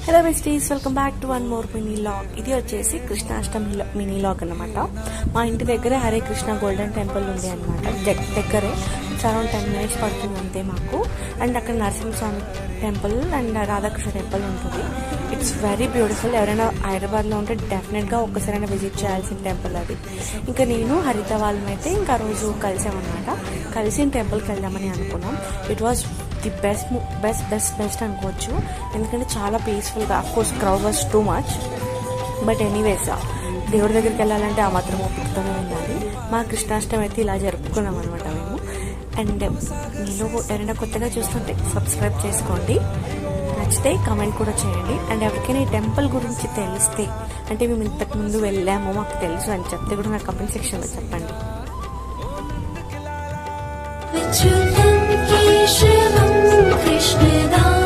Hello besties, welcome back to one more mini log. ఇది వచ్చేసి Krishnashtami mini log అనమాట. మా ఇంటి దగ్గర హరే కృష్ణ గోల్డెన్ టెంపుల్ ఉంది అనమాట. దగ్గరే అరౌండ్ 10 minutes పడుతుంది అంతే మాకు. అండ్ అక్కడ Narasimhaswamy temple and Radhakrishna temple ఉంటుంది. It's very beautiful. ఎవరైనా హైదరాబాద్లో ఉంటే డెఫినెట్గా ఒక్కసారైనా విజిట్ చేయాల్సిన టెంపుల్ అది. ఇంకా నేను హరిత వాళ్ళమైతే ఇంకా రోజు కలిసామన్నమాట. కలిసి టెంపుల్కి వెళ్దామని అనుకున్నాం. ఇట్ వాజ్ ది బెస్ట్ అనుకోవచ్చు, ఎందుకంటే చాలా పీస్ఫుల్గా. Of course crowd was too much, but anyways దేవుడి దగ్గరికి వెళ్ళాలంటే ఆ మాత్రం ఓపికతోనే ఉండాలి. మా కృష్ణాష్టమి అయితే ఇలా జరుపుకున్నాం అనమాట మేము. అండ్ మీలో ఎవరైనా కొత్తగా చూస్తుంటే సబ్స్క్రైబ్ చేసుకోండి, నచ్చితే కామెంట్ కూడా చేయండి. అండ్ ఎవరికైనా ఈ టెంపుల్ గురించి తెలిస్తే, అంటే మేము ఇంతకుముందు వెళ్ళాము మాకు తెలుసు అని చెప్తే కూడా నా కమెంట్ సెక్షన్లో చెప్పండి. कृष्णदास